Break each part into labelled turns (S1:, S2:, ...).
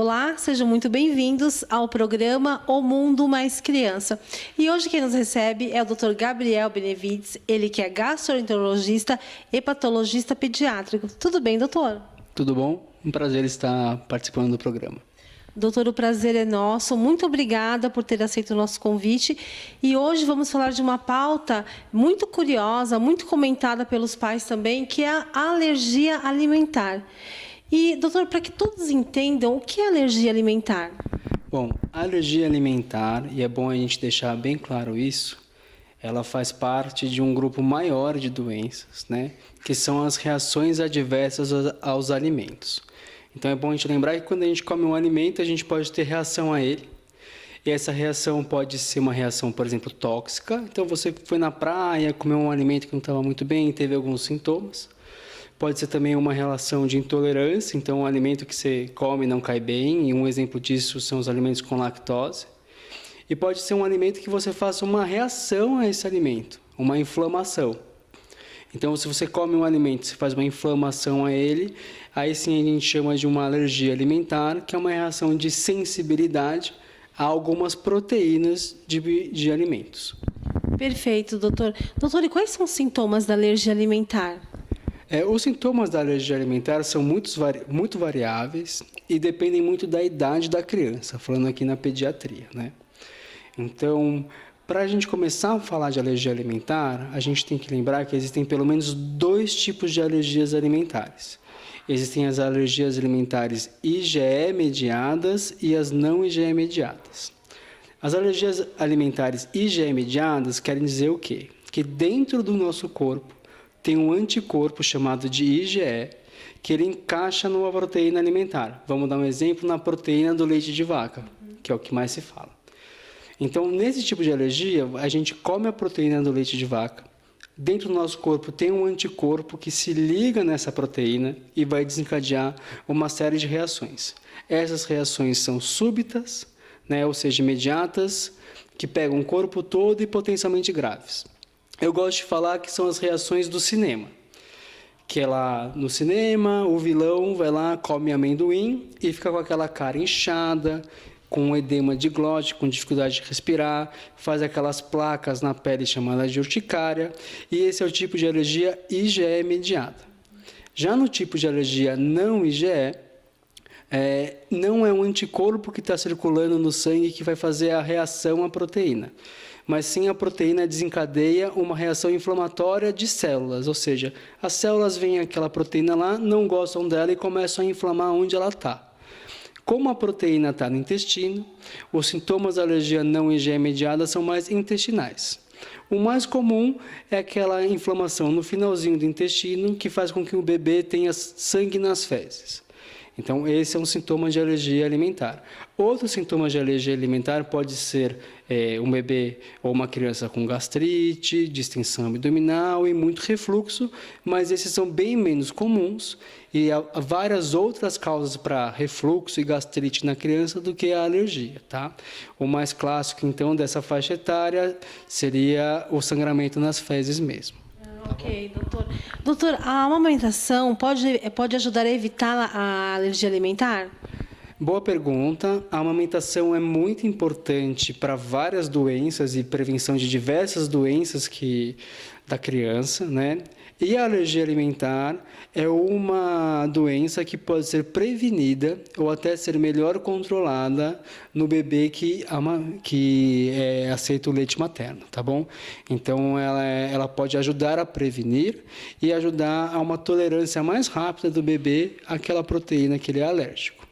S1: Olá, sejam muito bem-vindos ao programa O Mundo Mais Criança. E hoje quem nos recebe é o Dr. Gabriel Benevides, ele que é gastroenterologista e patologista pediátrico. Tudo bem, doutor?
S2: Tudo bom? Um prazer estar participando do programa.
S1: Doutor, o prazer é nosso. Muito obrigada por ter aceito o nosso convite. E hoje vamos falar de uma pauta muito curiosa, muito comentada pelos pais também, que é a alergia alimentar. E, doutor, para que todos entendam, o que é alergia alimentar?
S2: Bom, a alergia alimentar, e é bom a gente deixar bem claro isso, ela faz parte de um grupo maior de doenças, né? Que são as reações adversas aos alimentos. Então é bom a gente lembrar que quando a gente come um alimento, a gente pode ter reação a ele. E essa reação pode ser uma reação, por exemplo, tóxica. Então você foi na praia, comeu um alimento que não estava muito bem, teve alguns sintomas. Pode ser também uma relação de intolerância, então um alimento que você come não cai bem, e um exemplo disso são os alimentos com lactose. E pode ser um alimento que você faça uma reação a esse alimento, uma inflamação. Então, se você come um alimento, você faz uma inflamação a ele, aí sim a gente chama de uma alergia alimentar, que é uma reação de sensibilidade a algumas proteínas de alimentos.
S1: Perfeito, doutor. Doutor, e quais são os sintomas da alergia alimentar?
S2: Os sintomas da alergia alimentar são muito variáveis e dependem muito da idade da criança, falando aqui na pediatria, né? Então, para a gente começar a falar de alergia alimentar, a gente tem que lembrar que existem pelo menos 2 tipos de alergias alimentares. Existem as alergias alimentares IgE mediadas e as não IgE mediadas. As alergias alimentares IgE mediadas querem dizer o quê? Que dentro do nosso corpo tem um anticorpo chamado de IgE, que ele encaixa numa proteína alimentar. Vamos dar um exemplo na proteína do leite de vaca, que é o que mais se fala. Então, nesse tipo de alergia, a gente come a proteína do leite de vaca. Dentro do nosso corpo tem um anticorpo que se liga nessa proteína e vai desencadear uma série de reações. Essas reações são súbitas, né, ou seja, imediatas, que pegam o corpo todo e potencialmente graves. Eu gosto de falar que são as reações do cinema. Que é lá no cinema, o vilão vai lá, come amendoim e fica com aquela cara inchada, com edema de glote, com dificuldade de respirar, faz aquelas placas na pele chamadas de urticária, e esse é o tipo de alergia IgE mediada. Já no tipo de alergia não IgE, não é um anticorpo que está circulando no sangue que vai fazer a reação à proteína, mas sim a proteína desencadeia uma reação inflamatória de células, ou seja, as células veem aquela proteína lá, não gostam dela e começam a inflamar onde ela está. Como a proteína está no intestino, os sintomas da alergia não IgE mediada são mais intestinais. O mais comum é aquela inflamação no finalzinho do intestino que faz com que o bebê tenha sangue nas fezes. Então, esse é um sintoma de alergia alimentar. Outros sintomas de alergia alimentar pode ser um bebê ou uma criança com gastrite, distensão abdominal e muito refluxo, mas esses são bem menos comuns e há várias outras causas para refluxo e gastrite na criança do que a alergia, tá? O mais clássico, então, dessa faixa etária seria o sangramento nas fezes mesmo.
S1: Ok, doutor. Doutor, a amamentação pode ajudar a evitar a alergia alimentar?
S2: Boa pergunta. A amamentação é muito importante para várias doenças e prevenção de diversas doenças da criança, né? E a alergia alimentar é uma doença que pode ser prevenida ou até ser melhor controlada no bebê que aceita o leite materno, tá bom? Então, ela pode ajudar a prevenir e ajudar a uma tolerância mais rápida do bebê àquela proteína que ele é alérgico.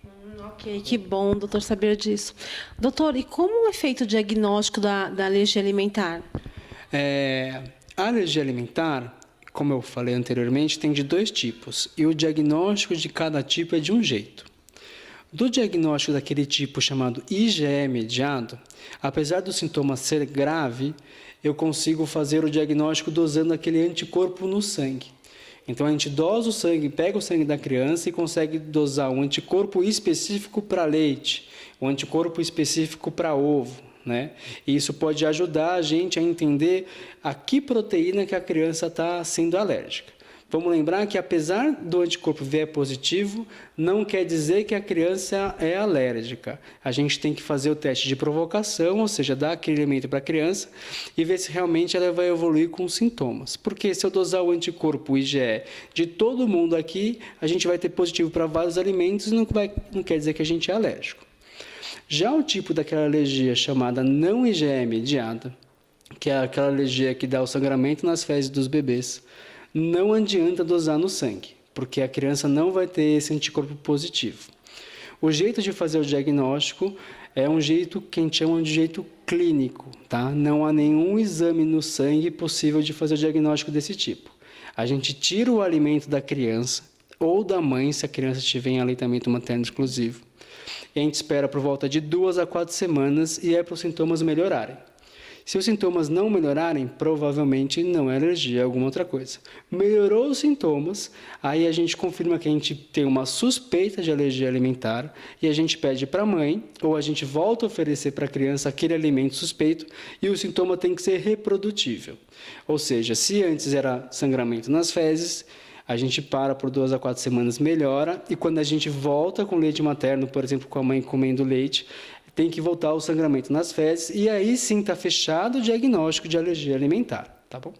S1: Ok, que bom, doutor, saber disso. Doutor, e como é feito o diagnóstico da alergia alimentar?
S2: A alergia alimentar, como eu falei anteriormente, tem de 2 tipos, e o diagnóstico de cada tipo é de um jeito. Do diagnóstico daquele tipo chamado IgE mediado, apesar do sintoma ser grave, eu consigo fazer o diagnóstico dosando aquele anticorpo no sangue. Então, a gente dosa o sangue, pega o sangue da criança e consegue dosar um anticorpo específico para leite, um anticorpo específico para ovo, né? E isso pode ajudar a gente a entender a que proteína que a criança está sendo alérgica. Vamos lembrar que, apesar do anticorpo vier positivo, não quer dizer que a criança é alérgica. A gente tem que fazer o teste de provocação, ou seja, dar aquele alimento para a criança e ver se realmente ela vai evoluir com sintomas. Porque se eu dosar o anticorpo IgE de todo mundo aqui, a gente vai ter positivo para vários alimentos e não quer dizer que a gente é alérgico. Já o tipo daquela alergia chamada não IgE mediada, que é aquela alergia que dá o sangramento nas fezes dos bebês, não adianta dosar no sangue, porque a criança não vai ter esse anticorpo positivo. O jeito de fazer o diagnóstico é um jeito que a gente chama de jeito clínico, tá? Não há nenhum exame no sangue possível de fazer o diagnóstico desse tipo. A gente tira o alimento da criança ou da mãe, se a criança estiver em aleitamento materno exclusivo, e a gente espera por volta de 2 a 4 semanas e é para os sintomas melhorarem. Se os sintomas não melhorarem, provavelmente não é alergia, é alguma outra coisa. Melhorou os sintomas, aí a gente confirma que a gente tem uma suspeita de alergia alimentar e a gente pede para a mãe, ou a gente volta a oferecer para a criança aquele alimento suspeito e o sintoma tem que ser reprodutível. Ou seja, se antes era sangramento nas fezes, a gente para por 2 a 4 semanas, melhora, e quando a gente volta com leite materno, por exemplo, com a mãe comendo leite, tem que voltar o sangramento nas fezes, e aí sim está fechado o diagnóstico de alergia alimentar, tá bom?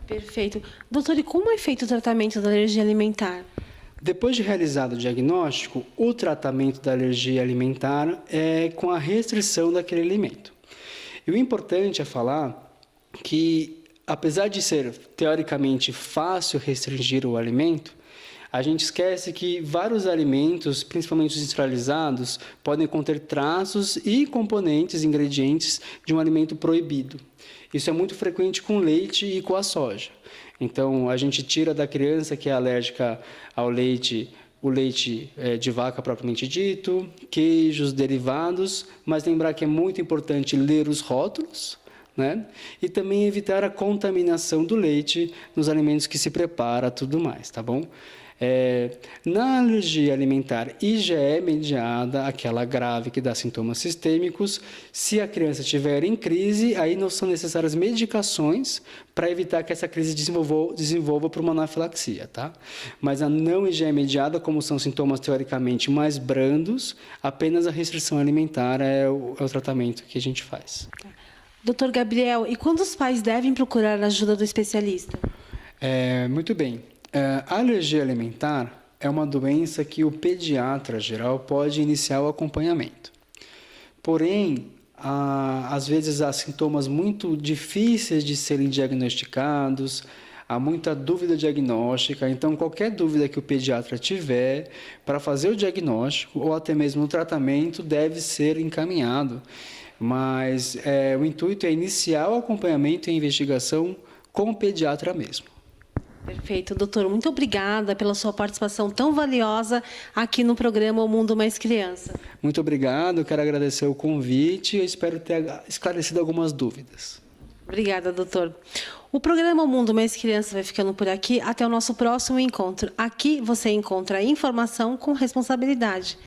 S1: Perfeito. Doutor, e como é feito o tratamento da alergia alimentar?
S2: Depois de realizado o diagnóstico, o tratamento da alergia alimentar é com a restrição daquele alimento. E o importante é falar que, apesar de ser teoricamente fácil restringir o alimento, a gente esquece que vários alimentos, principalmente os industrializados, podem conter traços e componentes, ingredientes de um alimento proibido. Isso é muito frequente com leite e com a soja. Então, a gente tira da criança que é alérgica ao leite, o leite de vaca propriamente dito, queijos, derivados, mas lembrar que é muito importante ler os rótulos, né? E também evitar a contaminação do leite nos alimentos que se prepara, tudo mais, tá bom? Na alergia alimentar IgE mediada, aquela grave que dá sintomas sistêmicos, se a criança estiver em crise, aí não são necessárias medicações para evitar que essa crise desenvolva para uma anafilaxia, tá? Mas a não IgE mediada, como são sintomas teoricamente mais brandos, apenas a restrição alimentar é o tratamento que a gente faz.
S1: Doutor Gabriel, e quando os pais devem procurar a ajuda do especialista?
S2: Muito bem. A alergia alimentar é uma doença que o pediatra geral pode iniciar o acompanhamento. Porém, às vezes há sintomas muito difíceis de serem diagnosticados, há muita dúvida diagnóstica, então qualquer dúvida que o pediatra tiver para fazer o diagnóstico ou até mesmo o tratamento deve ser encaminhado. Mas o intuito é iniciar o acompanhamento e a investigação com o pediatra mesmo.
S1: Perfeito, doutor. Muito obrigada pela sua participação tão valiosa aqui no programa O Mundo Mais Criança.
S2: Muito obrigado, quero agradecer o convite e eu espero ter esclarecido algumas dúvidas.
S1: Obrigada, doutor. O programa O Mundo Mais Criança vai ficando por aqui. Até o nosso próximo encontro. Aqui você encontra informação com responsabilidade.